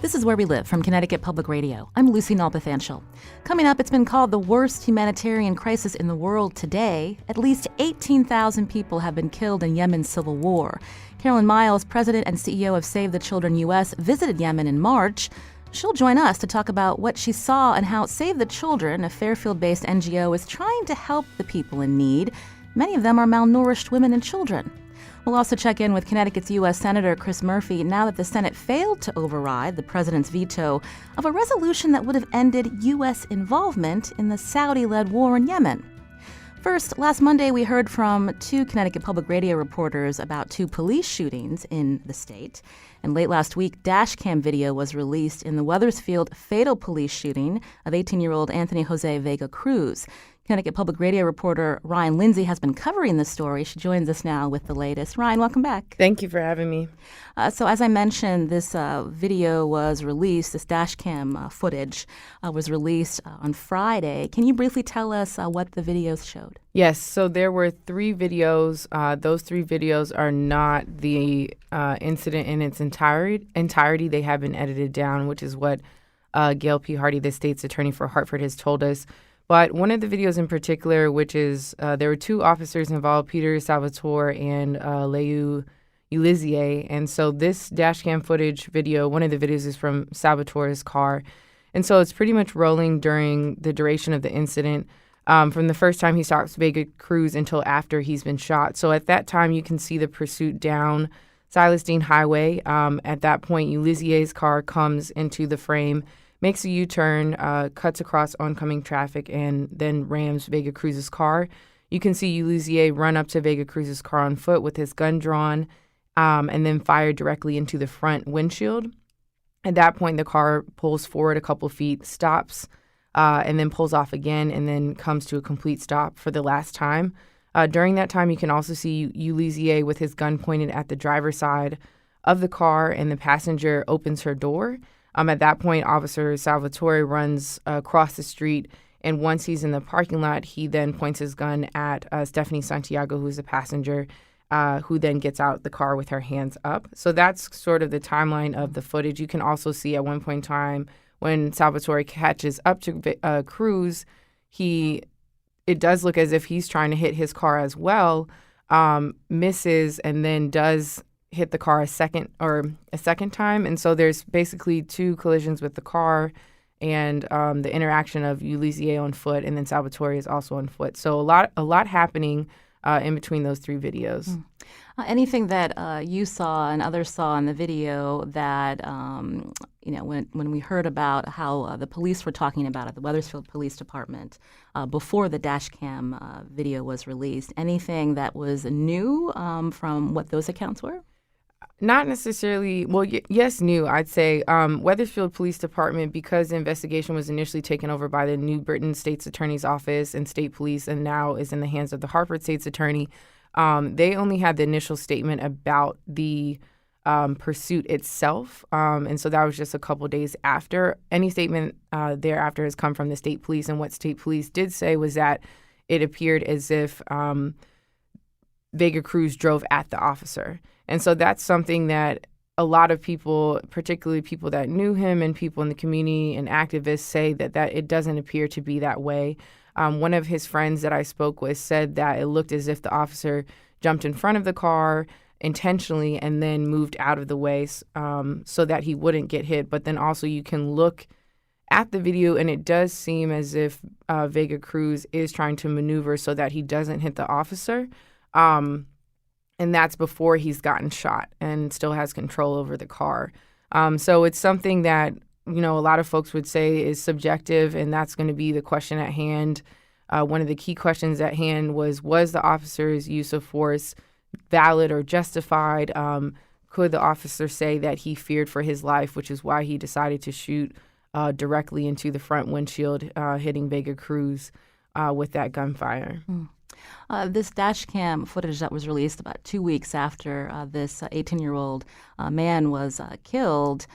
This is Where We Live from Connecticut Public Radio. I'm Lucy Nalpathanchel. Coming up, it's been called the worst humanitarian crisis in the world today. At least 18,000 people have been killed in Yemen's civil war. Carolyn Miles, president and CEO of Save the Children U.S., visited Yemen in March. She'll join us to talk about what she saw and how Save the Children, a Fairfield-based NGO, is trying to help the people in need. Many of them are malnourished women and children. We'll also check in with Connecticut's U.S. Senator Chris Murphy now that the Senate failed to override the president's veto of a resolution that would have ended U.S. involvement in the Saudi-led war in Yemen. First, last Monday we heard from two Connecticut Public Radio reporters about two police shootings in the state. And late last week, dashcam video was released in the Wethersfield fatal police shooting of 18-year-old Anthony Jose Vega Cruz. Connecticut Public Radio reporter Ryan Lindsay has been covering the story. She joins us now with the latest. Ryan, welcome back. Thank you for having me. So as I mentioned, this video was released, this dashcam footage was released on Friday. Can you briefly tell us what the videos showed? Yes, so there were three videos. Those three videos are not the incident in its entirety. They have been edited down, which is what Gail P. Hardy, the state's attorney for Hartford, has told us. But one of the videos in particular, which is there were two officers involved, Peter Salvatore and Leu Ulizier. And so this dashcam footage video, one of the videos is from Salvatore's car. And so it's pretty much rolling during the duration of the incident, from the first time he stops Vega Cruz until after he's been shot. So at that time, you can see the pursuit down Silas Deane Highway. At that point, Ulizier's car comes into the frame, makes a U-turn, cuts across oncoming traffic, and then rams Vega Cruz's car. You can see Ulizier run up to Vega Cruz's car on foot with his gun drawn, and then fire directly into the front windshield. At that point, the car pulls forward a couple feet, stops, and then pulls off again, and then comes to a complete stop for the last time. During that time, you can also see Ulizier with his gun pointed at the driver's side of the car, and the passenger opens her door. At that point, Officer Salvatore runs across the street, and once he's in the parking lot, he then points his gun at Stephanie Santiago, who's a passenger, who then gets out the car with her hands up. So that's sort of the timeline of the footage. You can also see at one point in time when Salvatore catches up to Cruz, it does look as if he's trying to hit his car as well, misses, and then does hit the car a second time. And so there's basically two collisions with the car and the interaction of Ulizier on foot, and then Salvatore is also on foot. So a lot happening in between those three videos. Anything that you saw and others saw in the video that, when we heard about how the police were talking about it, the Wethersfield Police Department, before the dashcam video was released, anything that was new from what those accounts were? Not necessarily. Well, yes, new, I'd say. Wethersfield Police Department, because the investigation was initially taken over by the New Britain State's Attorney's Office and State Police and now is in the hands of the Hartford State's Attorney, they only had the initial statement about the pursuit itself. And so that was just a couple days after. Any statement thereafter has come from the State Police. And what State Police did say was that it appeared as if Vega Cruz drove at the officer. And so that's something that a lot of people, particularly people that knew him and people in the community and activists, say that it doesn't appear to be that way. One of his friends that I spoke with said that it looked as if the officer jumped in front of the car intentionally and then moved out of the way so that he wouldn't get hit. But then also you can look at the video and it does seem as if Vega Cruz is trying to maneuver so that he doesn't hit the officer. And that's before he's gotten shot and still has control over the car. So it's something that, a lot of folks would say is subjective, and that's going to be the question at hand. One of the key questions at hand was the officer's use of force valid or justified? Could the officer say that he feared for his life, which is why he decided to shoot directly into the front windshield, hitting Vega Cruz with that gunfire? This dashcam footage that was released about 2 weeks after this 18-year-old man was killed,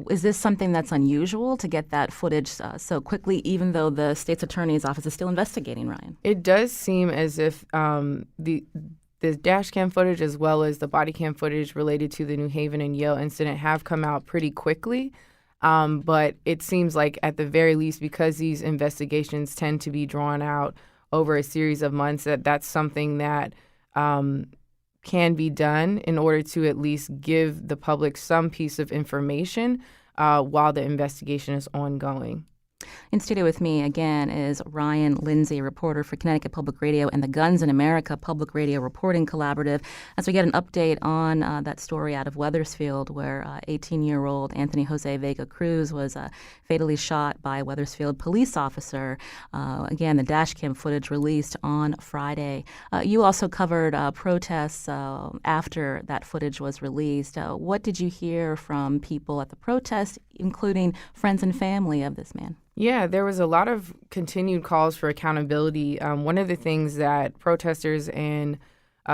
is this something that's unusual to get that footage so quickly, even though the state's attorney's office is still investigating, Ryan? It does seem as if the the dash cam footage as well as the body cam footage related to the New Haven and Yale incident have come out pretty quickly. But it seems like at the very least, because these investigations tend to be drawn out over a series of months, that's something that can be done in order to at least give the public some piece of information while the investigation is ongoing. In studio with me again is Ryan Lindsay, reporter for Connecticut Public Radio and the Guns in America Public Radio Reporting Collaborative, as we get an update on that story out of Wethersfield where 18-year-old Anthony Jose Vega Cruz was fatally shot by a Wethersfield police officer. Again, the dashcam footage released on Friday. You also covered protests after that footage was released. What did you hear from people at the protest, including friends and family of this man? Yeah, there was a lot of continued calls for accountability. One of the things that protesters and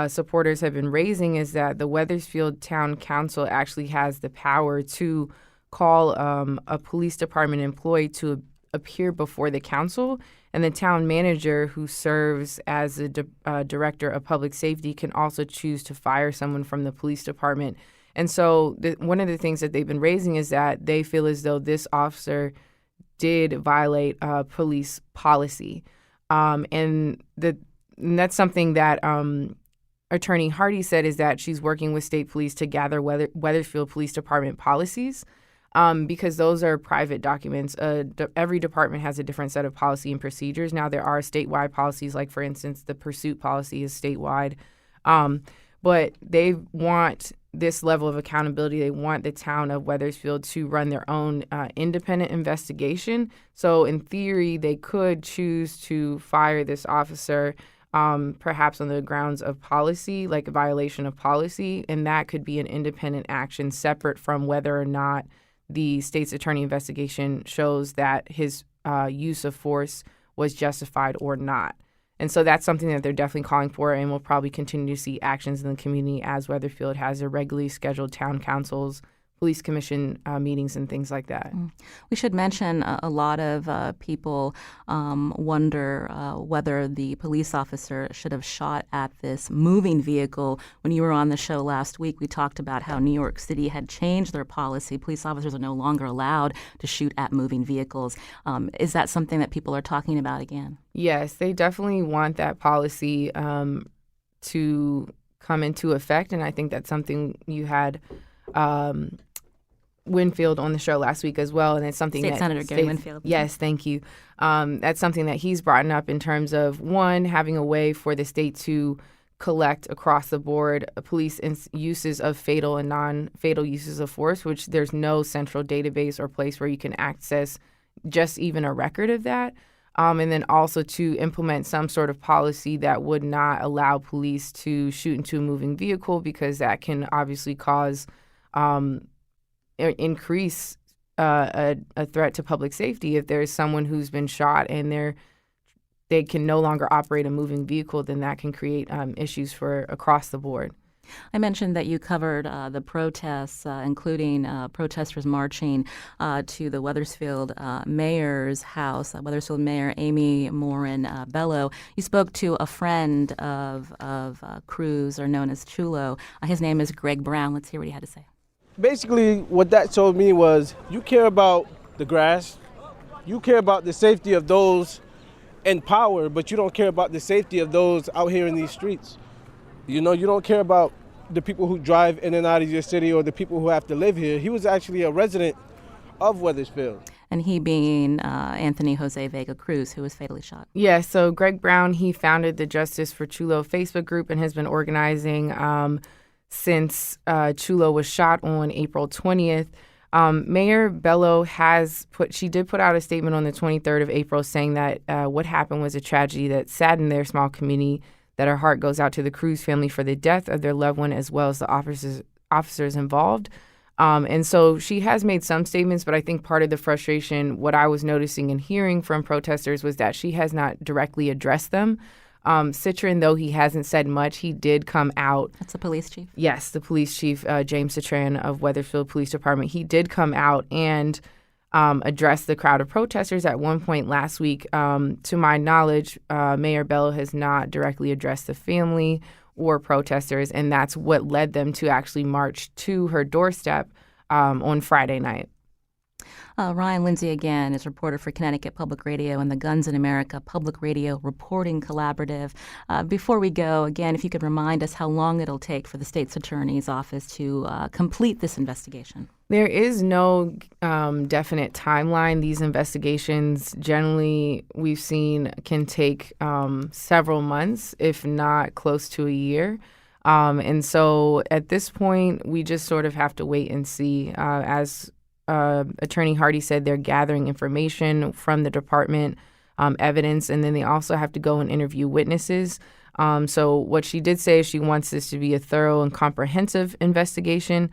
supporters have been raising is that the Wethersfield Town Council actually has the power to call a police department employee to appear before the council, and the town manager, who serves as the director of public safety, can also choose to fire someone from the police department. And so one of the things that they've been raising is that they feel as though this officer did violate police policy. And that's something that Attorney Hardy said, is that she's working with state police to gather Wethersfield Police Department policies because those are private documents. Every department has a different set of policy and procedures. Now, there are statewide policies, like, for instance, the pursuit policy is statewide. But they want this level of accountability. They want the town of Wethersfield to run their own independent investigation. So in theory, they could choose to fire this officer, perhaps on the grounds of policy, like a violation of policy, and that could be an independent action separate from whether or not the state's attorney investigation shows that his use of force was justified or not. And so that's something that they're definitely calling for, and we'll probably continue to see actions in the community as Wethersfield has their regularly scheduled town councils, police commission meetings, and things like that. We should mention a lot of people wonder whether the police officer should have shot at this moving vehicle. When you were on the show last week, we talked about how New York City had changed their policy. Police officers are no longer allowed to shoot at moving vehicles. Is that something that people are talking about again? Yes, they definitely want that policy to come into effect, and I think that's something you had Winfield on the show last week as well, and it's something State Senator Gary Winfield. Yes, thank you. That's something that he's brought up in terms of, one, having a way for the state to collect across the board police uses of fatal and non-fatal uses of force, which there's no central database or place where you can access just even a record of that. And then also to implement some sort of policy that would not allow police to shoot into a moving vehicle, because that can obviously cause increase a threat to public safety. If there's someone who's been shot and they can no longer operate a moving vehicle, then that can create issues for across the board. I mentioned that you covered the protests, including protesters marching to the Wethersfield mayor's house, Wethersfield Mayor Amy Morin Bello. You spoke to a friend of Cruz, or known as Chulo. His name is Greg Brown. Let's hear what he had to say. Basically, what that told me was, you care about the grass, you care about the safety of those in power, but you don't care about the safety of those out here in these streets. You know, you don't care about the people who drive in and out of your city or the people who have to live here. He was actually a resident of Wethersfield. And he being Anthony Jose Vega Cruz, who was fatally shot. Yeah, so Greg Brown, he founded the Justice for Chulo Facebook group and has been organizing since Chulo was shot on April 20th. Mayor Bello did put out a statement on the 23rd of April saying that what happened was a tragedy that saddened their small community, that her heart goes out to the Cruz family for the death of their loved one, as well as the officers involved. And so she has made some statements, but I think part of the frustration, what I was noticing and hearing from protesters, was that she has not directly addressed them. Citron, though he hasn't said much, he did come out. That's the police chief? Yes, the police chief, James Citron of Wethersfield Police Department. He did come out and address the crowd of protesters at one point last week. To my knowledge, Mayor Bello has not directly addressed the family war protesters, and that's what led them to actually march to her doorstep on Friday night. Ryan Lindsay again is reporter for Connecticut Public Radio and the Guns in America Public Radio Reporting Collaborative. Before we go, again, if you could remind us how long it'll take for the state's attorney's office to complete this investigation. There is no definite timeline. These investigations, generally, we've seen can take several months, if not close to a year. And so at this point, we just sort of have to wait and see. As Attorney Hardy said, they're gathering information from the department, evidence, and then they also have to go and interview witnesses. So what she did say is she wants this to be a thorough and comprehensive investigation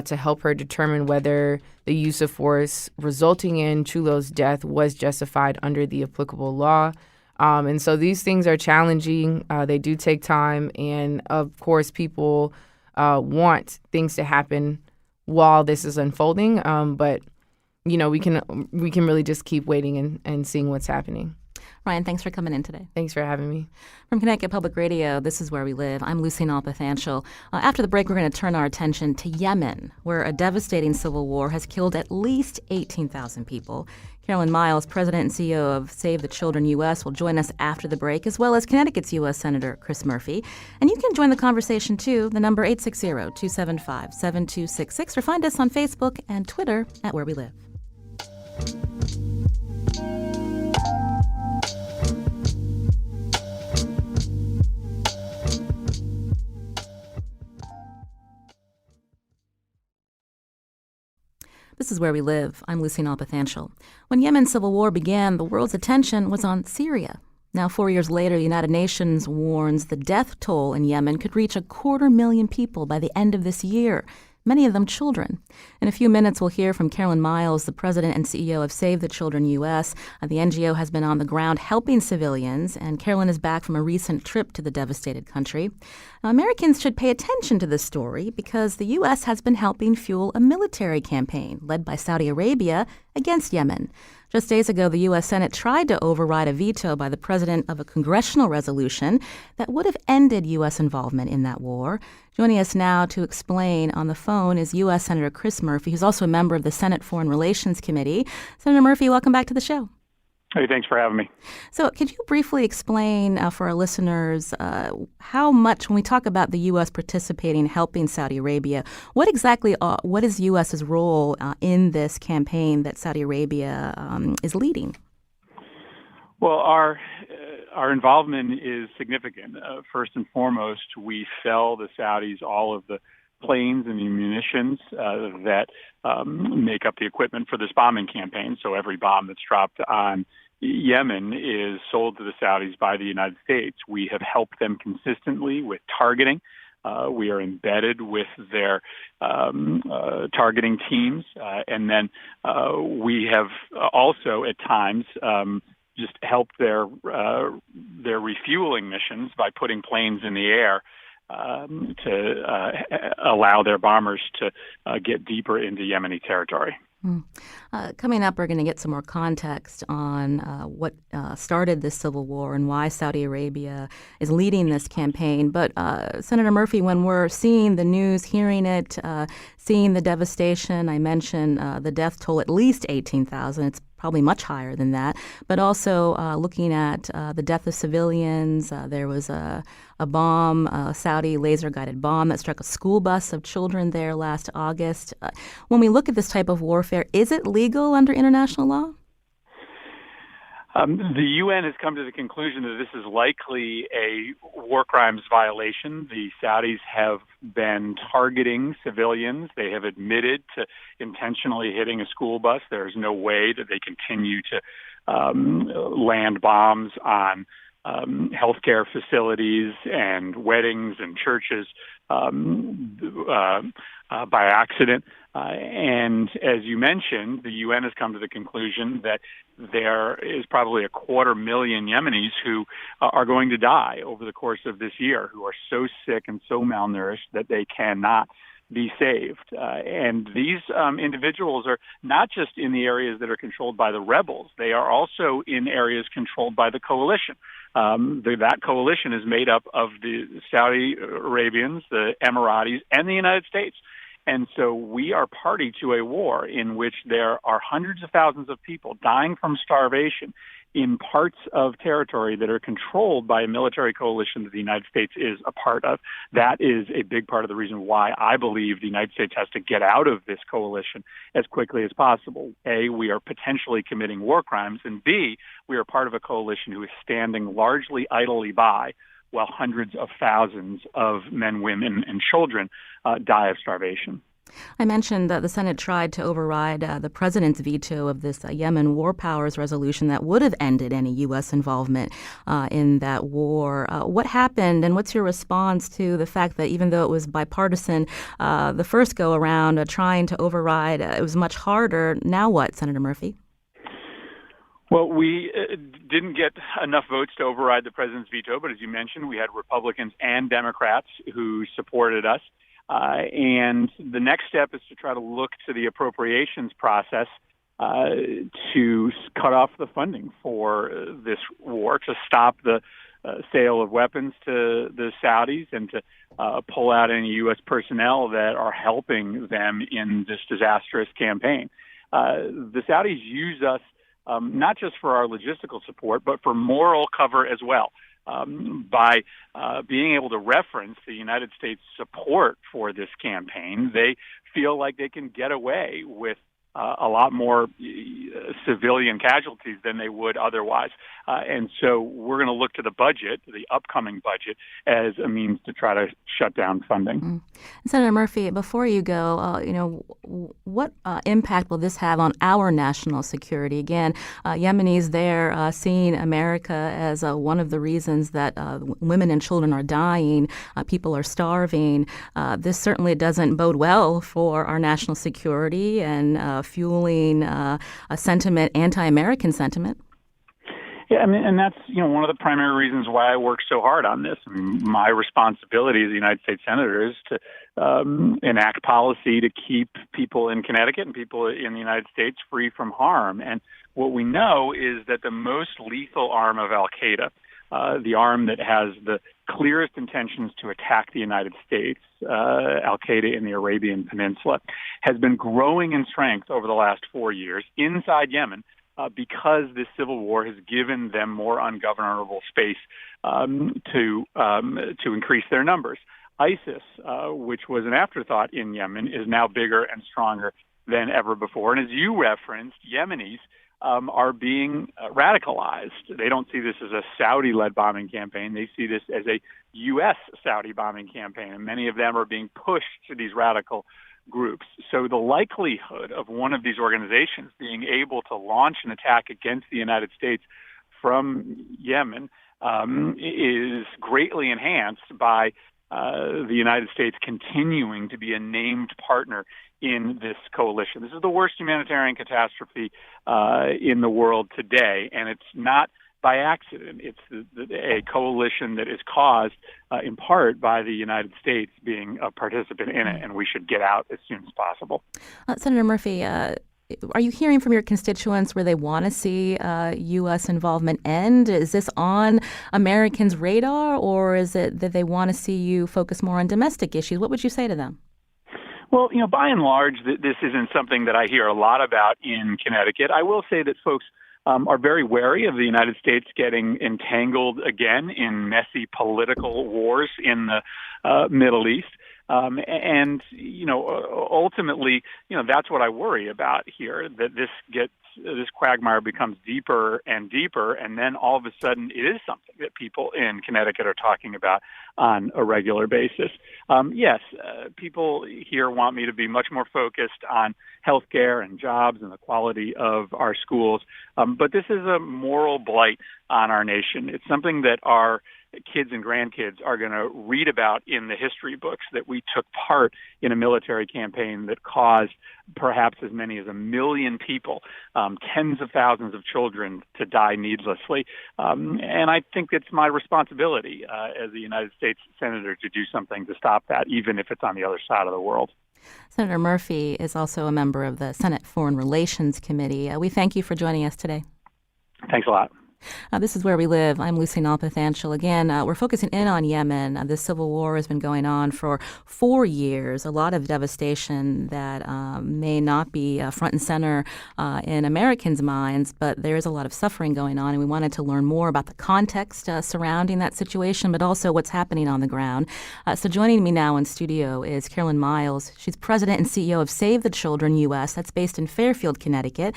to help her determine whether the use of force resulting in Chulo's death was justified under the applicable law. And so these things are challenging. They do take time. And, of course, people want things to happen while this is unfolding. But, you know, we can really just keep waiting and seeing what's happening. Ryan, thanks for coming in today. Thanks for having me. From Connecticut Public Radio, this is Where We Live. I'm Lucy Nalpathanchel. After the break, we're going to turn our attention to Yemen, where a devastating civil war has killed at least 18,000 people. Carolyn Miles, president and CEO of Save the Children U.S., will join us after the break, as well as Connecticut's U.S. Senator Chris Murphy. And you can join the conversation, too. The number 860-275-7266, or find us on Facebook and Twitter at Where We Live. This is Where We Live. I'm Lucy Nalpathanchel. When Yemen's civil war began, the world's attention was on Syria. Now, 4 years later, the United Nations warns the death toll in Yemen could reach 250,000 people by the end of this year, many of them children. In a few minutes, we'll hear from Carolyn Miles, the president and CEO of Save the Children U.S. The NGO has been on the ground helping civilians, and Carolyn is back from a recent trip to the devastated country. Now, Americans should pay attention to this story because the U.S. has been helping fuel a military campaign led by Saudi Arabia against Yemen. Just days ago, the U.S. Senate tried to override a veto by the president of a congressional resolution that would have ended U.S. involvement in that war. Joining us now to explain on the phone is U.S. Senator Chris Murphy, who's also a member of the Senate Foreign Relations Committee. Senator Murphy, welcome back to the show. Hey, thanks for having me. So could you briefly explain for our listeners how much, when we talk about the U.S. participating, helping Saudi Arabia, what is U.S.'s role in this campaign that Saudi Arabia is leading? Well, our involvement is significant. First and foremost, we sell the Saudis all of the planes and the munitions that make up the equipment for this bombing campaign. So every bomb that's dropped on Yemen is sold to the Saudis by the United States. We have helped them consistently with targeting. We are embedded with their targeting teams. And then we have also at times just helped their refueling missions by putting planes in the air to allow their bombers to get deeper into Yemeni territory. Coming up, we're going to get some more context on what started this civil war and why Saudi Arabia is leading this campaign. But Senator Murphy, when we're seeing the news, hearing it, seeing the devastation, I mentioned the death toll, at least 18,000. It's probably much higher than that. But also looking at the death of civilians, there was a bomb, a Saudi laser-guided bomb that struck a school bus of children there last August. When we look at this type of warfare, is it legal under international law? The UN has come to the conclusion that this is likely a war crimes violation. The Saudis have been targeting civilians. They have admitted to intentionally hitting a school bus. There's no way that they continue to land bombs on healthcare facilities and weddings and churches by accident. And as you mentioned, the UN has come to the conclusion that there is probably 250,000 Yemenis who are going to die over the course of this year, who are so sick and so malnourished that they cannot be saved. And these individuals are not just in the areas that are controlled by the rebels. They are also in areas controlled by the coalition, That coalition is made up of the Saudi Arabians, the Emiratis, and the United States. And so we are party to a war in which there are hundreds of thousands of people dying from starvation in parts of territory that are controlled by a military coalition that the United States is a part of. That is a big part of the reason why I believe the United States has to get out of this coalition as quickly as possible. A, we are potentially committing war crimes, and B, we are part of a coalition who is standing largely idly by while hundreds of thousands of men, women, and children die of starvation. I mentioned that the Senate tried to override the president's veto of this Yemen war powers resolution that would have ended any U.S. involvement in that war. What happened, and what's your response to the fact that even though it was bipartisan the first go-around, trying to override, it was much harder. Now what, Senator Murphy? Well, we didn't get enough votes to override the president's veto, but as you mentioned, we had Republicans and Democrats who supported us. And the next step is to try to look to the appropriations process to cut off the funding for this war, to stop the sale of weapons to the Saudis, and to pull out any U.S. personnel that are helping them in this disastrous campaign. The Saudis use us not just for our logistical support, but for moral cover as well. By being able to reference the United States support for this campaign, they feel like they can get away with a lot more civilian casualties than they would otherwise. And so we're going to look to the budget, the upcoming budget, as a means to try to shut down funding. Mm-hmm. Senator Murphy, before you go, what impact will this have on our national security? Again, Yemenis there seeing America as one of the reasons that women and children are dying, people are starving. This certainly doesn't bode well for our national security and fueling a sentiment, anti-American sentiment. Yeah, I mean, and that's one of the primary reasons why I work so hard on this. I mean, my responsibility as a United States Senator is to enact policy to keep people in Connecticut and people in the United States free from harm. And what we know is that the most lethal arm of al-Qaeda, the arm that has the clearest intentions to attack the United States, al-Qaeda in the Arabian Peninsula, has been growing in strength over the last 4 years inside Yemen because this civil war has given them more ungovernable space to increase their numbers. ISIS, which was an afterthought in Yemen, is now bigger and stronger than ever before. And as you referenced, Yemenis are being radicalized. They don't see this as a Saudi-led bombing campaign. They see this as a U.S. Saudi bombing campaign, and many of them are being pushed to these radical groups. So the likelihood of one of these organizations being able to launch an attack against the United States from Yemen is greatly enhanced by the United States continuing to be a named partner in this coalition. This is the worst humanitarian catastrophe in the world today, and it's not by accident. It's a coalition that is caused in part by the United States being a participant in it, and we should get out as soon as possible. Senator Murphy, are you hearing from your constituents where they want to see U.S. involvement end? Is this on Americans' radar, or is it that they want to see you focus more on domestic issues? What would you say to them? Well, by and large, this isn't something that I hear a lot about in Connecticut. I will say that folks are very wary of the United States getting entangled again in messy political wars in the Middle East. Ultimately, that's what I worry about here, that this quagmire becomes deeper and deeper, and then all of a sudden it is something that people in Connecticut are talking about on a regular basis. Yes, people here want me to be much more focused on healthcare and jobs and the quality of our schools, but this is a moral blight on our nation. It's something that our kids and grandkids are going to read about in the history books, that we took part in a military campaign that caused perhaps as many as 1 million people, tens of thousands of children to die needlessly. And I think it's my responsibility as a United States Senator to do something to stop that, even if it's on the other side of the world. Senator Murphy is also a member of the Senate Foreign Relations Committee. We thank you for joining us today. Thanks a lot. This is Where We Live. I'm Lucy Nalpathanchel. Again, we're focusing in on Yemen. This civil war has been going on for 4 years. A lot of devastation that may not be front and center in Americans' minds, but there is a lot of suffering going on, and we wanted to learn more about the context surrounding that situation, but also what's happening on the ground. So joining me now in studio is Carolyn Miles. She's president and CEO of Save the Children U.S. That's based in Fairfield, Connecticut.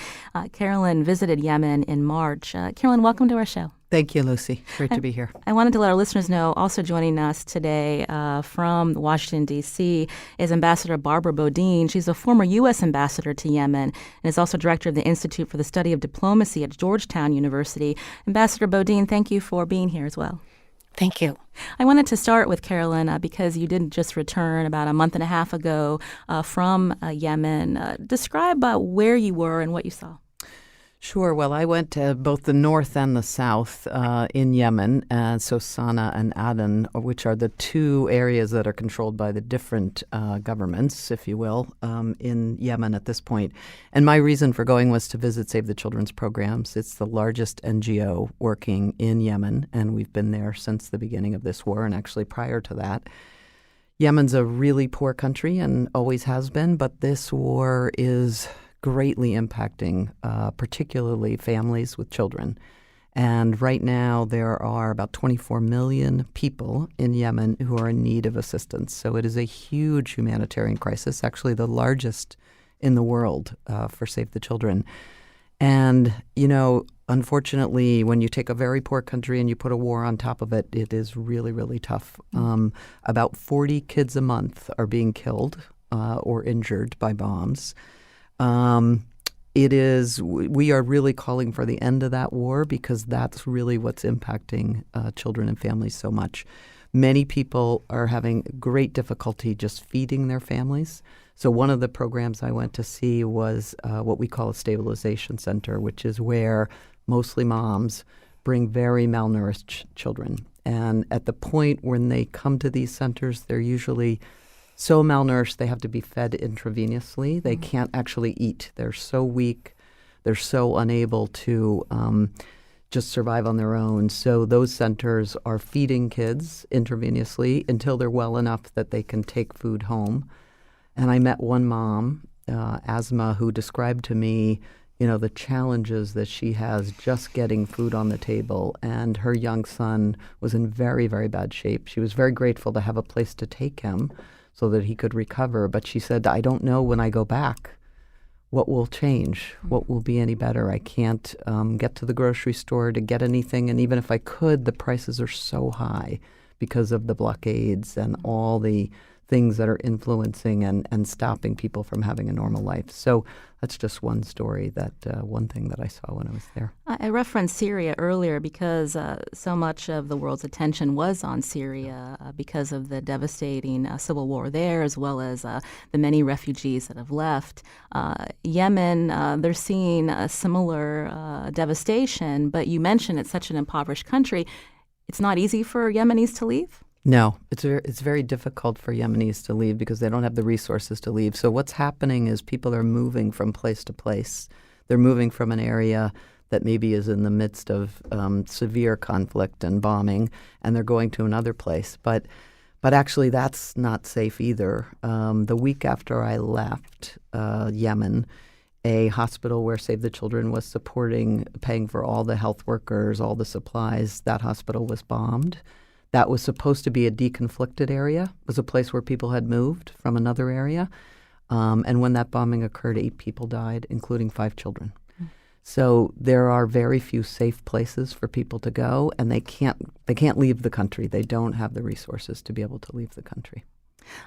Carolyn visited Yemen in March. Carolyn, welcome to our show. Thank you, Lucy. Great to be here. I wanted to let our listeners know, also joining us today from Washington, D.C., is Ambassador Barbara Bodine. She's a former U.S. ambassador to Yemen and is also director of the Institute for the Study of Diplomacy at Georgetown University. Ambassador Bodine, thank you for being here as well. Thank you. I wanted to start with Carolyn because you did just return about a month and a half ago from Yemen. Describe where you were and what you saw. Sure. Well, I went to both the north and the south in Yemen, so Sana'a and Aden, which are the two areas that are controlled by the different governments, if you will, in Yemen at this point. And my reason for going was to visit Save the Children's programs. It's the largest NGO working in Yemen, and we've been there since the beginning of this war, and actually prior to that. Yemen's a really poor country and always has been, but this war is greatly impacting particularly families with children. And right now there are about 24 million people in Yemen who are in need of assistance. So it is a huge humanitarian crisis, actually the largest in the world for Save the Children. And, you know, unfortunately, when you take a very poor country and you put a war on top of it, it is really, really tough. About 40 kids a month are being killed or injured by bombs. We are really calling for the end of that war because that's really what's impacting children and families so much. Many people are having great difficulty just feeding their families. So one of the programs I went to see was what we call a stabilization center, which is where mostly moms bring very malnourished children. And at the point when they come to these centers, they're usually so malnourished they have to be fed intravenously. They can't actually eat. They're so weak. They're so unable to just survive on their own. So those centers are feeding kids intravenously until they're well enough that they can take food home. And I met one mom, Asma, who described to me, you know, the challenges that she has just getting food on the table. And her young son was in very, very bad shape. She was very grateful to have a place to take him so that he could recover. But she said, I don't know when I go back what will change, what will be any better. I can't get to the grocery store to get anything. And even if I could, the prices are so high because of the blockades and all the things that are influencing and stopping people from having a normal life. So that's just one story, one thing that I saw when I was there. I referenced Syria earlier because so much of the world's attention was on Syria because of the devastating civil war there, as well as the many refugees that have left. Yemen, they're seeing a similar devastation, but you mentioned it's such an impoverished country. It's not easy for Yemenis to leave? No, it's very difficult for Yemenis to leave because they don't have the resources to leave. So what's happening is people are moving from place to place. They're moving from an area that maybe is in the midst of severe conflict and bombing, and they're going to another place. But actually, that's not safe either. The week after I left Yemen, a hospital where Save the Children was paying for all the health workers, all the supplies, that hospital was bombed. That was supposed to be a deconflicted area. It was a place where people had moved from another area. And when that bombing occurred, 8 people died, including 5 children. So there are very few safe places for people to go, and they can't leave the country. They don't have the resources to be able to leave the country.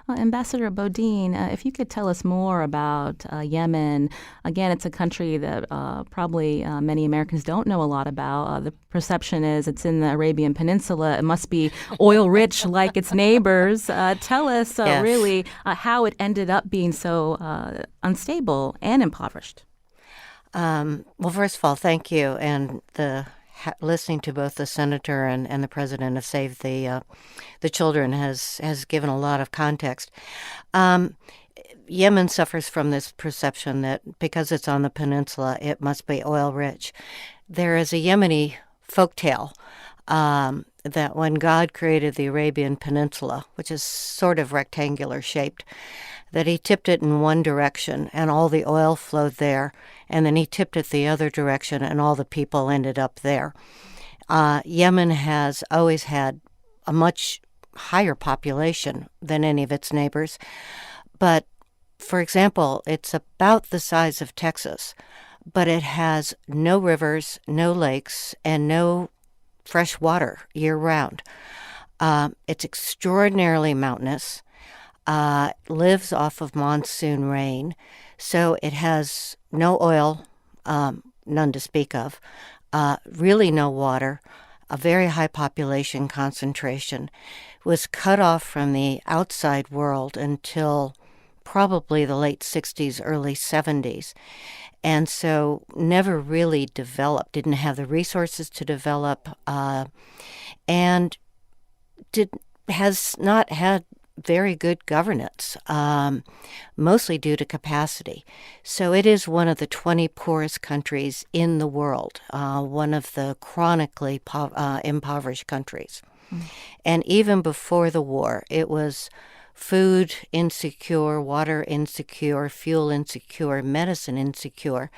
Ambassador Bodine, if you could tell us more about Yemen. Again, it's a country that probably many Americans don't know a lot about. The perception is it's in the Arabian Peninsula. It must be oil-rich like its neighbors. Tell us Yes. really how it ended up being so unstable and impoverished. Well, first of all, thank you. And listening to both the senator and the president of Save the Children has given a lot of context. Yemen suffers from this perception that because it's on the peninsula, it must be oil rich. There is a Yemeni folktale that when God created the Arabian Peninsula, which is sort of rectangular shaped, that he tipped it in one direction and all the oil flowed there, and then he tipped it the other direction and all the people ended up there. Yemen has always had a much higher population than any of its neighbors, but for example, it's about the size of Texas, but it has no rivers, no lakes, and no fresh water year-round. It's extraordinarily mountainous, lives off of monsoon rain, so it has no oil, none to speak of, really no water, a very high population concentration, was cut off from the outside world until probably the late 60s, early 70s. And so never really developed, didn't have the resources to develop, and has not had very good governance, mostly due to capacity. So it is one of the 20 poorest countries in the world, one of the chronically impoverished countries. And even before the war, it was food insecure, water insecure, fuel insecure, medicine insecure,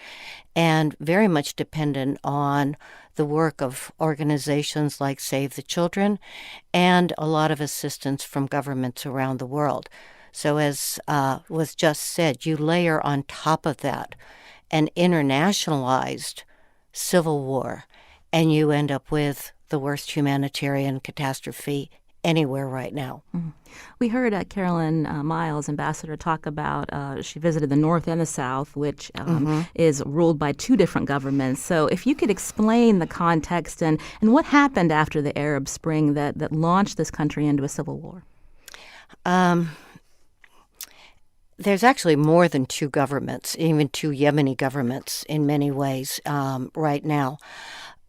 and very much dependent on the work of organizations like Save the Children and a lot of assistance from governments around the world. So as was just said, you layer on top of that an internationalized civil war, and you end up with the worst humanitarian catastrophe anywhere right now. Mm-hmm. We heard Carolyn Miles, ambassador, talk about she visited the North and the South, which is ruled by two different governments. So if you could explain the context and what happened after the Arab Spring that launched this country into a civil war. There's actually more than two governments, even two Yemeni governments in many ways right now.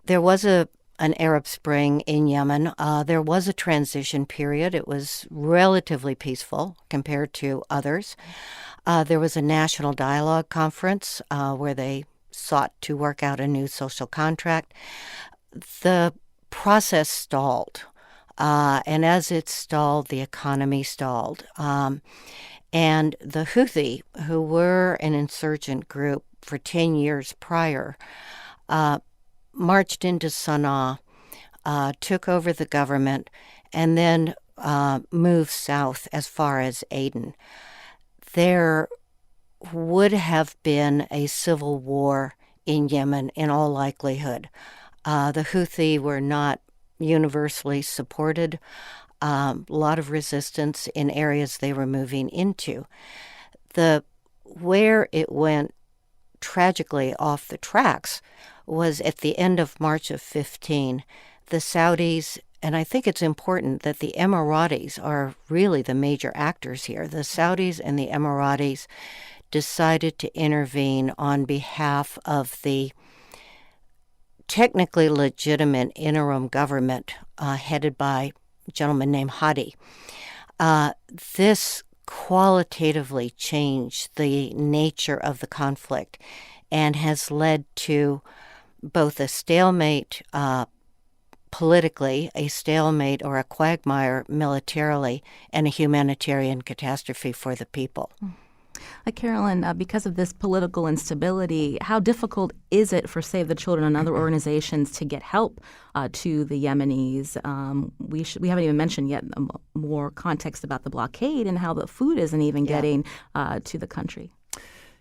There was an Arab Spring in Yemen. There was a transition period. It was relatively peaceful compared to others. There was a national dialogue conference where they sought to work out a new social contract. The process stalled, and as it stalled, the economy stalled. And the Houthi, who were an insurgent group for 10 years prior, marched into Sana'a, took over the government, and then moved south as far as Aden. There would have been a civil war in Yemen in all likelihood. The Houthi were not universally supported. A lot of resistance in areas they were moving into. Where it went tragically off the tracks was at the end of March of 15. The Saudis, and I think it's important that the Emiratis are really the major actors here. The Saudis and the Emiratis decided to intervene on behalf of the technically legitimate interim government headed by a gentleman named Hadi. This qualitatively changed the nature of the conflict and has led to both a stalemate politically, a stalemate or a quagmire militarily, and a humanitarian catastrophe for the people. Carolyn, because of this political instability, how difficult is it for Save the Children and other organizations to get help to the Yemenis? We haven't even mentioned yet more context about the blockade and how the food isn't even getting to the country.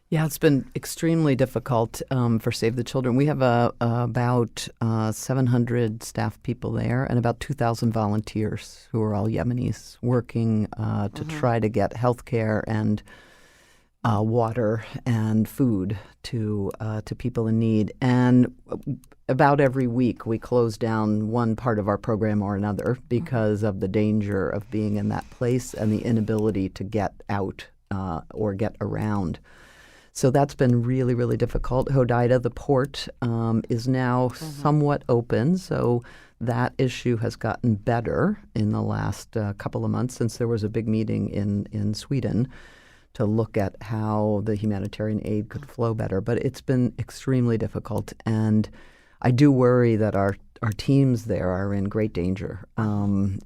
Yeah, it's been extremely difficult for Save the Children. We have about 700 staff people there and about 2,000 volunteers who are all Yemenis working to try to get health care and water and food to people in need. And about every week we close down one part of our program or another because of the danger of being in that place and the inability to get out or get around. So that's been really, really difficult. Hodeida, the port, is now somewhat open, so that issue has gotten better in the last couple of months since there was a big meeting in Sweden to look at how the humanitarian aid could flow better. But it's been extremely difficult, and I do worry that our our teams there are in great danger.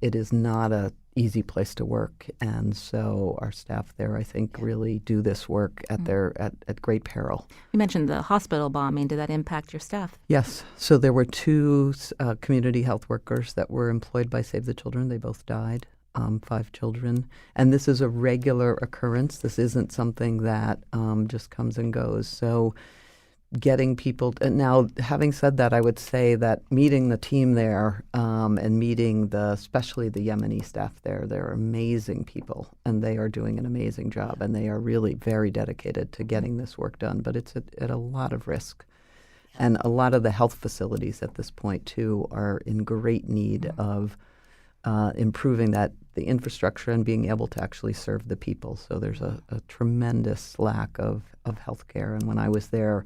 It is not a easy place to work, and so our staff there, I think, really do this work at great peril. You mentioned the hospital bombing. Did that impact your staff? Yes. So there were two community health workers that were employed by Save the Children. They both died, 5 children. And this is a regular occurrence. This isn't something that just comes and goes. So getting people now, having said that, I would say that meeting the team there and meeting especially the Yemeni staff there, they're amazing people, and they are doing an amazing job, and they are really very dedicated to getting this work done. But it's at a lot of risk. And a lot of the health facilities at this point, too, are in great need of improving the infrastructure and being able to actually serve the people. So there's a tremendous lack of health care. And when I was there,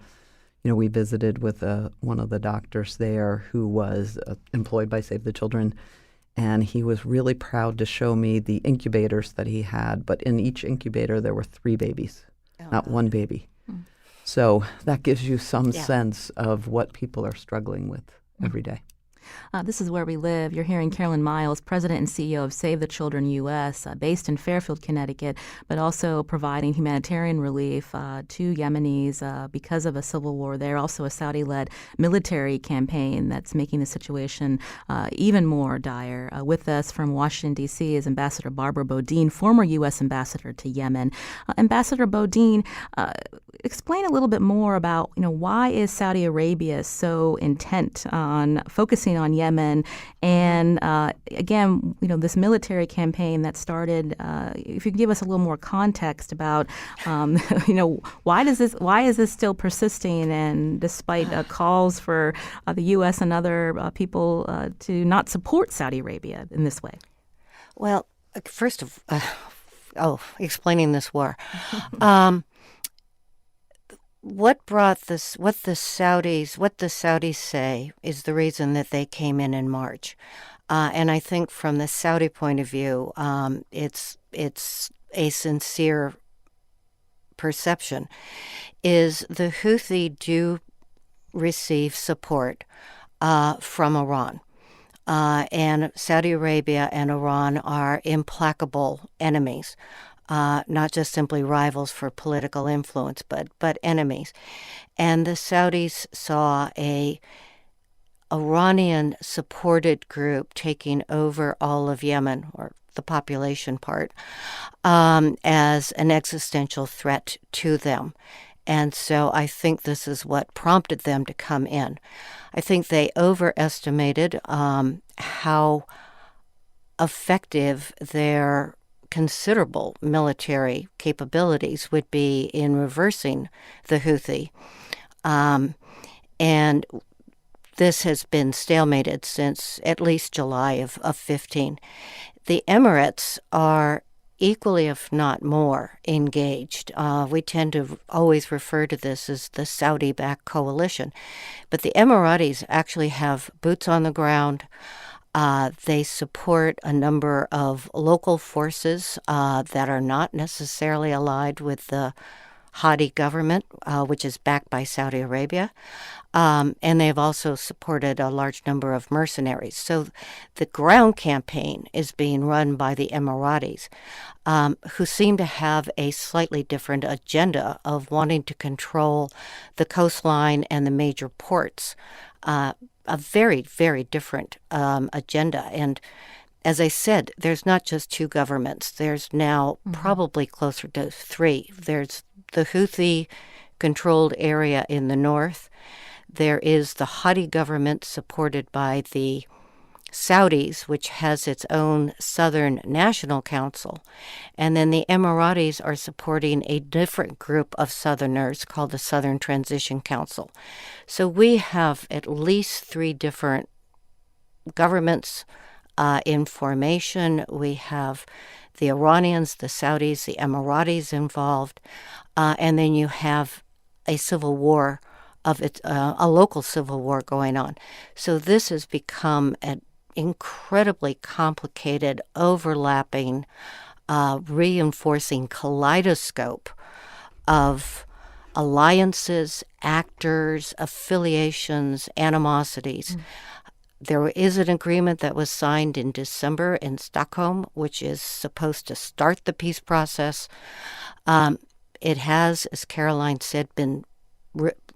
we visited with one of the doctors there who was employed by Save the Children, and he was really proud to show me the incubators that he had. But in each incubator, there were 3 babies, not one baby. So that gives you some sense of what people are struggling with every day. This is Where We Live. You're hearing Carolyn Miles, President and CEO of Save the Children U.S., based in Fairfield, Connecticut, but also providing humanitarian relief to Yemenis because of a civil war there. Also a Saudi-led military campaign that's making the situation even more dire. With us from Washington, D.C. is Ambassador Barbara Bodine, former U.S. Ambassador to Yemen. Ambassador Bodine, explain a little bit more about, why is Saudi Arabia so intent on focusing on Yemen, and again, this military campaign that started. If you could give us a little more context about, why is this still persisting, and despite calls for the U.S. and other people to not support Saudi Arabia in this way? Well, first of explaining this war. What the Saudis say is the reason that they came in March. And I think from the Saudi point of view, it's a sincere perception, is the Houthi do receive support from Iran. And Saudi Arabia and Iran are implacable enemies. Not just simply rivals for political influence, but enemies. And the Saudis saw a Iranian-supported group taking over all of Yemen, or the population part, as an existential threat to them. And so I think this is what prompted them to come in. I think they overestimated how effective their considerable military capabilities would be in reversing the Houthi. And this has been stalemated since at least July of 15. The Emirates are equally, if not more, engaged. We tend to always refer to this as the Saudi-backed coalition. But the Emiratis actually have boots on the ground. They support a number of local forces that are not necessarily allied with the Hadi government, which is backed by Saudi Arabia. And they've also supported a large number of mercenaries. So the ground campaign is being run by the Emiratis, who seem to have a slightly different agenda of wanting to control the coastline and the major ports. A very, very different agenda. And as I said, there's not just 2 governments. There's now probably closer to 3. There's the Houthi-controlled area in the north. There is the Hadi government supported by the Saudis, which has its own Southern National Council. And then the Emiratis are supporting a different group of Southerners called the Southern Transition Council. So we have at least 3 different governments in formation. We have the Iranians, the Saudis, the Emiratis involved, and then you have a civil war a local civil war going on. So this has become an incredibly complicated, overlapping, reinforcing kaleidoscope of alliances, actors, affiliations, animosities. There is an agreement that was signed in December in Stockholm, which is supposed to start the peace process. It has, as Caroline said, been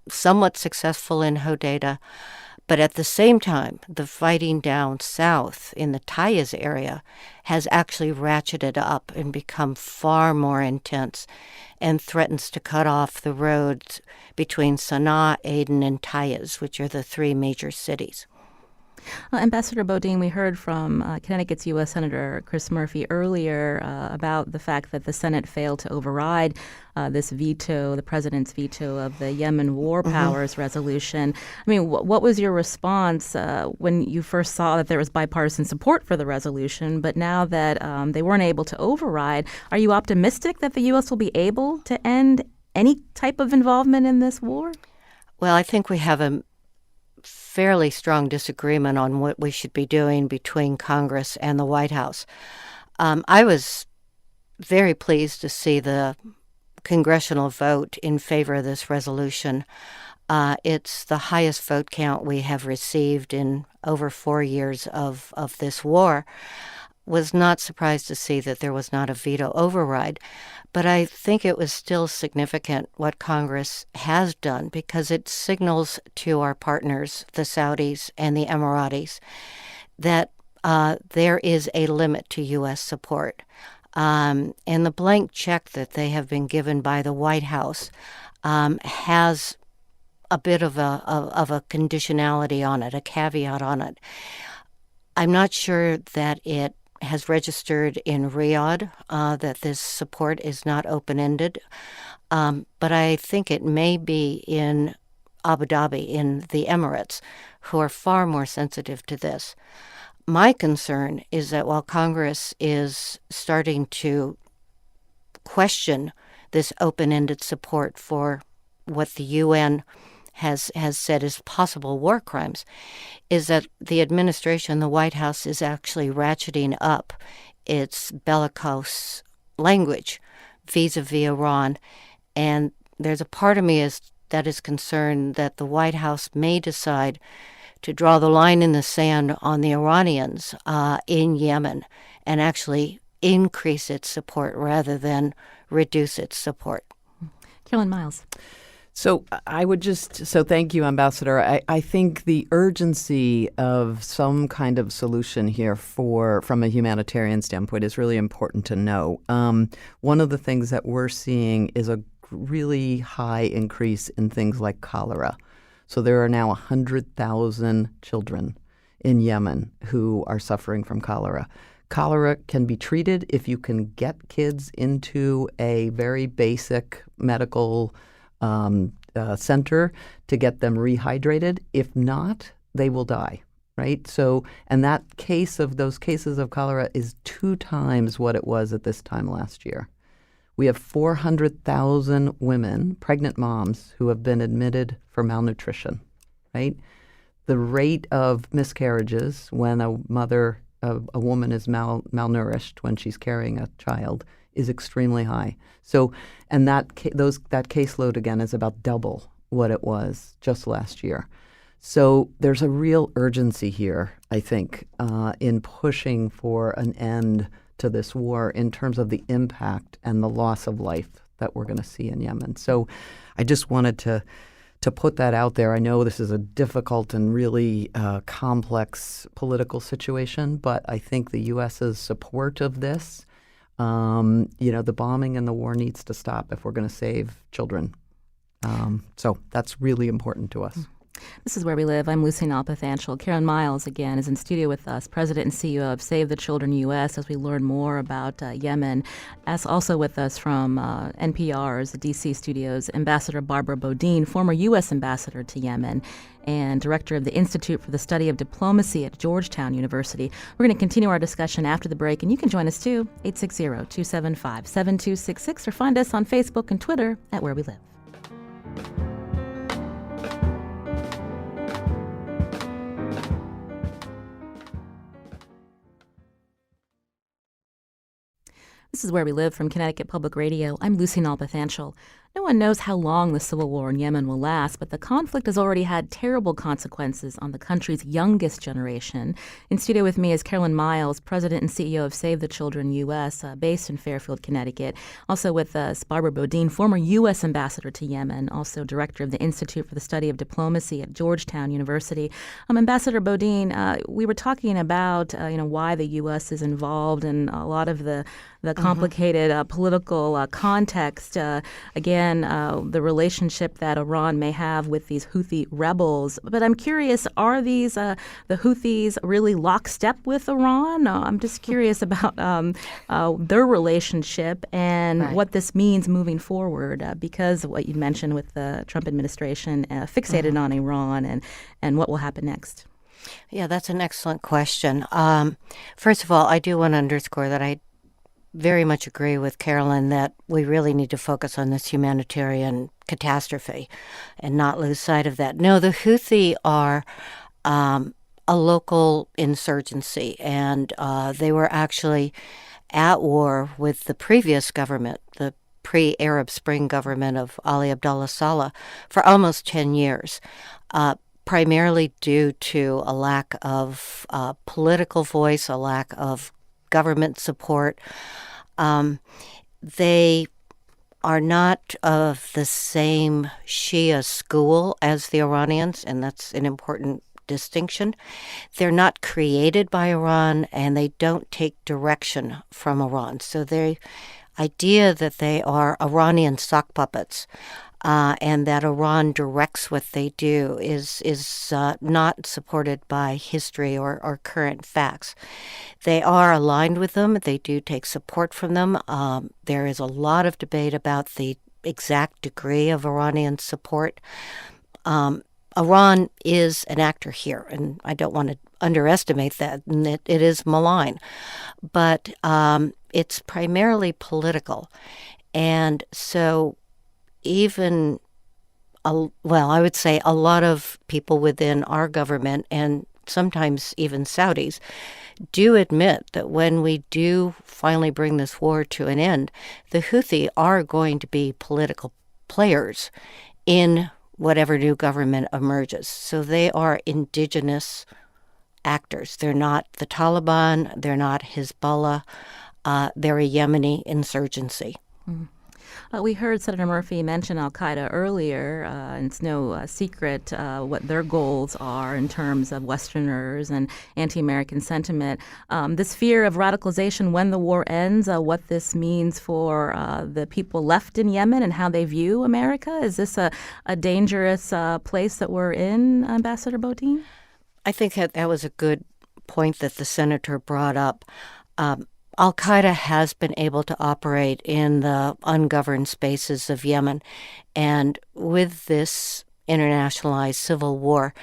somewhat successful in Hodeidah, but at the same time, the fighting down south in the Taiz area has actually ratcheted up and become far more intense and threatens to cut off the roads between Sana'a, Aden, and Taiz, which are the three major cities. Ambassador Bodine, we heard from Connecticut's U.S. Senator Chris Murphy earlier about the fact that the Senate failed to override this veto, the president's veto of the Yemen War Powers resolution. I mean, what was your response when you first saw that there was bipartisan support for the resolution, but now that they weren't able to override, are you optimistic that the U.S. will be able to end any type of involvement in this war? Well, I think we have a fairly strong disagreement on what we should be doing between Congress and the White House. I was very pleased to see the congressional vote in favor of this resolution. It's the highest vote count we have received in over 4 years of this war. Was not surprised to see that there was not a veto override, but I think it was still significant what Congress has done because it signals to our partners, the Saudis and the Emiratis, that there is a limit to U.S. support. And the blank check that they have been given by the White House has a bit of a conditionality on it, a caveat on it. I'm not sure that it has registered in Riyadh that this support is not open-ended, but I think it may be in Abu Dhabi, in the Emirates, who are far more sensitive to this. My concern is that while Congress is starting to question this open-ended support for what the UN has said is possible war crimes, is that the administration, the White House, is actually ratcheting up its bellicose language vis-a-vis Iran. And there's a part of me that is concerned that the White House may decide to draw the line in the sand on the Iranians in Yemen and actually increase its support rather than reduce its support. Carolyn Miles. So thank you, Ambassador. I think the urgency of some kind of solution here from a humanitarian standpoint is really important to know. One of the things that we're seeing is a really high increase in things like cholera. So there are now 100,000 children in Yemen who are suffering from cholera. Cholera can be treated if you can get kids into a very basic medical center to get them rehydrated. If not, they will die, right? So, and those cases of cholera is 2 times what it was at this time last year. We have 400,000 women, pregnant moms, who have been admitted for malnutrition, right? The rate of miscarriages when a woman is malnourished when she's carrying a child is extremely high. So, and that caseload again is about double what it was just last year. So there's a real urgency here, I think, in pushing for an end to this war in terms of the impact and the loss of life that we're going to see in Yemen. So I just wanted to put that out there. I know this is a difficult and really complex political situation, but I think the U.S.'s support of this, the bombing and the war needs to stop if we're going to save children. So that's really important to us. This is Where We Live. I'm Lucy Nalpathanchel. Karen Miles, again, is in studio with us, President and CEO of Save the Children U.S., as we learn more about Yemen. As also with us from NPR's D.C. studios, Ambassador Barbara Bodine, former U.S. ambassador to Yemen and director of the Institute for the Study of Diplomacy at Georgetown University. We're going to continue our discussion after the break, and you can join us too, 860-275-7266, or find us on Facebook and Twitter at Where We Live. This is Where We Live from Connecticut Public Radio. I'm Lucy Nalpathanchel. No one knows how long the civil war in Yemen will last, but the conflict has already had terrible consequences on the country's youngest generation. In studio with me is Carolyn Miles, President and CEO of Save the Children U.S., based in Fairfield, Connecticut. Also with us, Barbara Bodine, former U.S. ambassador to Yemen, also director of the Institute for the Study of Diplomacy at Georgetown University. Ambassador Bodine, we were talking about why the U.S. is involved in a lot of the complicated political context. The relationship that Iran may have with these Houthi rebels. But I'm curious, are these the Houthis really lockstep with Iran? I'm just curious about their relationship and what this means moving forward, because of what you mentioned with the Trump administration fixated on Iran and what will happen next. Yeah, that's an excellent question. First of all, I do want to underscore that I very much agree with Carolyn that we really need to focus on this humanitarian catastrophe and not lose sight of that. No, the Houthi are a local insurgency, and they were actually at war with the previous government, the pre-Arab Spring government of Ali Abdullah Saleh, for almost 10 years. Primarily due to a lack of political voice, a lack of government support. They are not of the same Shia school as the Iranians, and that's an important distinction. They're not created by Iran, and they don't take direction from Iran. So the idea that they are Iranian sock puppets and that Iran directs what they do is not supported by history or current facts. They are aligned with them. They do take support from them. There is a lot of debate about the exact degree of Iranian support. Iran is an actor here, and I don't want to underestimate that, and it is malign. But it's primarily political. And so I would say a lot of people within our government, and sometimes even Saudis, do admit that when we do finally bring this war to an end, the Houthi are going to be political players in whatever new government emerges. So they are indigenous actors. They're not the Taliban. They're not Hezbollah. They're a Yemeni insurgency. Mm-hmm. We heard Senator Murphy mention al-Qaeda earlier, and it's no secret what their goals are in terms of Westerners and anti-American sentiment. This fear of radicalization when the war ends, what this means for the people left in Yemen and how they view America. Is this a dangerous place that we're in, Ambassador Bodine? I think that was a good point that the senator brought up. Al-Qaeda has been able to operate in the ungoverned spaces of Yemen. And with this internationalized civil war,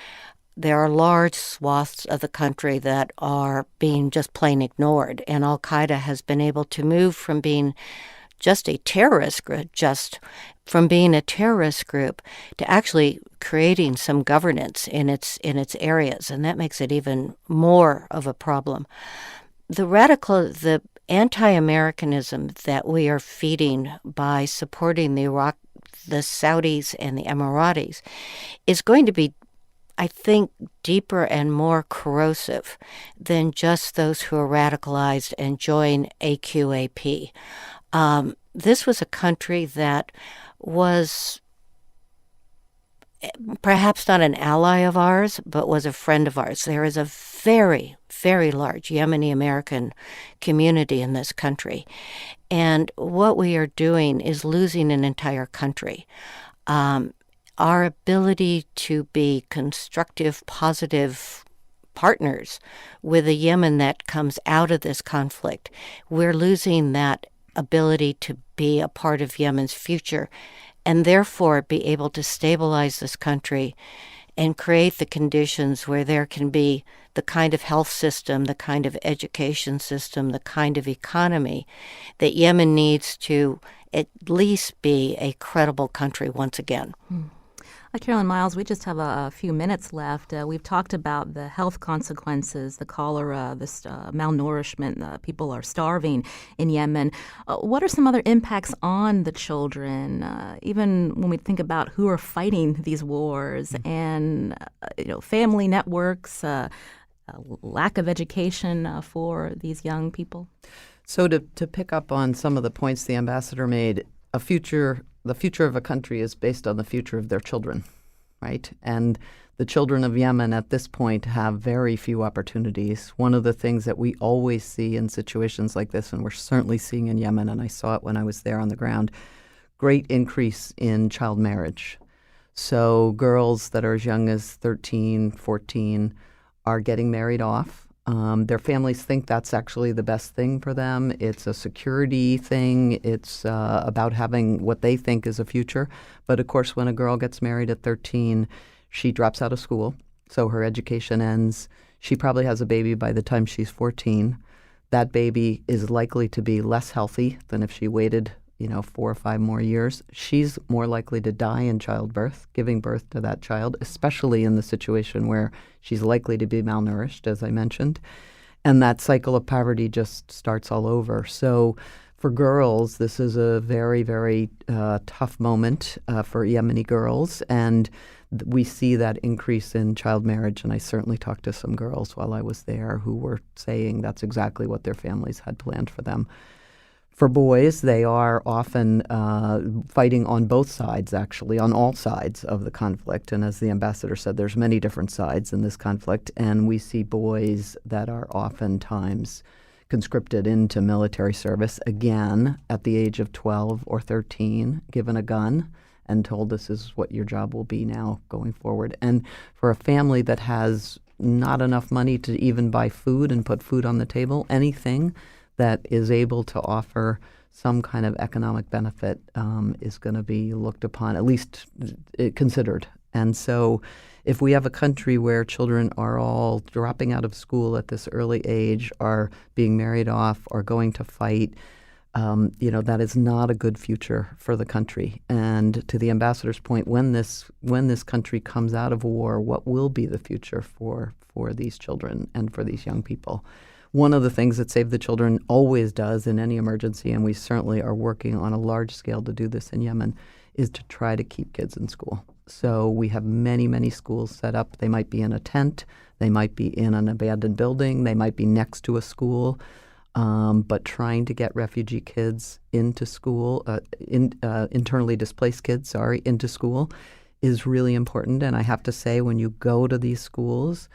there are large swaths of the country that are being just plain ignored. And Al-Qaeda has been able to move from being just a terrorist group, to actually creating some governance in its areas. And that makes it even more of a problem. The anti-Americanism that we are feeding by supporting the Saudis and the Emiratis is going to be, I think, deeper and more corrosive than just those who are radicalized and join AQAP. This was a country that was perhaps not an ally of ours, but was a friend of ours. There is a very, very large Yemeni American community in this country. And what we are doing is losing an entire country. Our ability to be constructive, positive partners with a Yemen that comes out of this conflict, we're losing that ability to be a part of Yemen's future and therefore be able to stabilize this country and create the conditions where there can be the kind of health system, the kind of education system, the kind of economy that Yemen needs to at least be a credible country once again. Carolyn Miles, we just have a few minutes left. We've talked about the health consequences, the cholera, the malnourishment. People are starving in Yemen. What are some other impacts on the children, even when we think about who are fighting these wars and family networks, lack of education for these young people? So to pick up on some of the points the ambassador made, the future of a country is based on the future of their children, right? And the children of Yemen at this point have very few opportunities. One of the things that we always see in situations like this, and we're certainly seeing in Yemen, and I saw it when I was there on the ground, great increase in child marriage. So girls that are as young as 13, 14 are getting married off. Their families think that's actually the best thing for them. It's a security thing. It's about having what they think is a future. But of course, when a girl gets married at 13, she drops out of school. So her education ends. She probably has a baby by the time she's 14. That baby is likely to be less healthy than if she waited 4 or 5 more years. She's more likely to die in childbirth, giving birth to that child, especially in the situation where she's likely to be malnourished, as I mentioned. And that cycle of poverty just starts all over. So for girls, this is a very, very tough moment for Yemeni girls. And we see that increase in child marriage. And I certainly talked to some girls while I was there who were saying that's exactly what their families had planned for them. For boys, they are often fighting on both sides, actually, on all sides of the conflict. And as the ambassador said, there's many different sides in this conflict. And we see boys that are oftentimes conscripted into military service, again, at the age of 12 or 13, given a gun and told this is what your job will be now going forward. And for a family that has not enough money to even buy food and put food on the table, anything that is able to offer some kind of economic benefit is going to be looked upon, at least considered. And so if we have a country where children are all dropping out of school at this early age, are being married off, or going to fight, that is not a good future for the country. And to the ambassador's point, when this country comes out of war, what will be the future for these children and for these young people? One of the things that Save the Children always does in any emergency, and we certainly are working on a large scale to do this in Yemen, is to try to keep kids in school. So we have many, many schools set up. They might be in a tent. They might be in an abandoned building. They might be next to a school. But trying to get refugee kids into school, internally displaced kids, into school is really important. And I have to say, when you go to these schools,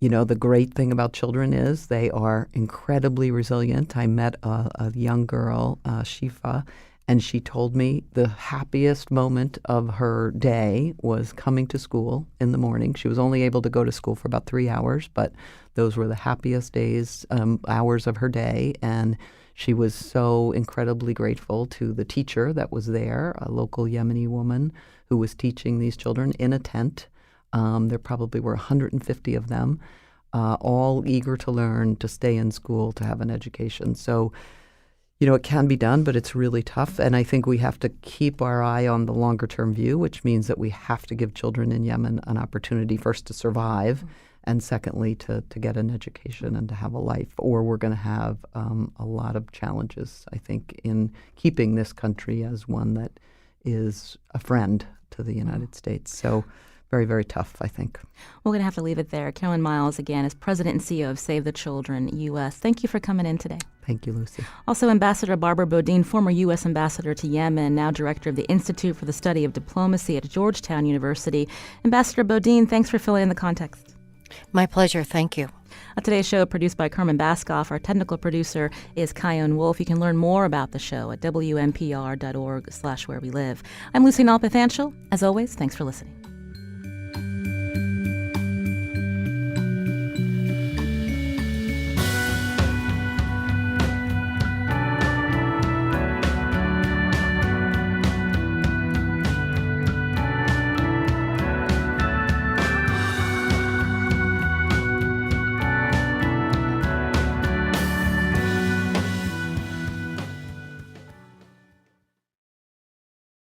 the great thing about children is they are incredibly resilient. I met a young girl, Shifa, and she told me the happiest moment of her day was coming to school in the morning. She was only able to go to school for about 3 hours, but those were the happiest hours of her day. And she was so incredibly grateful to the teacher that was there, a local Yemeni woman who was teaching these children in a tent. There probably were 150 of them, all eager to learn, to stay in school, to have an education. So, it can be done, but it's really tough. And I think we have to keep our eye on the longer term view, which means that we have to give children in Yemen an opportunity first to survive and secondly to get an education and to have a life. Or we're going to have a lot of challenges, I think, in keeping this country as one that is a friend to the United States. So very, very tough, I think. We're going to have to leave it there. Carolyn Miles, again, is President and CEO of Save the Children U.S. Thank you for coming in today. Thank you, Lucy. Also, Ambassador Barbara Bodine, former U.S. Ambassador to Yemen, now Director of the Institute for the Study of Diplomacy at Georgetown University. Ambassador Bodine, thanks for filling in the context. My pleasure. Thank you. Today's show produced by Carmen Baskoff. Our technical producer is Kyone Wolf. You can learn more about the show at WNPR.org/where we live. I'm Lucy Nalpathanchel. As always, thanks for listening.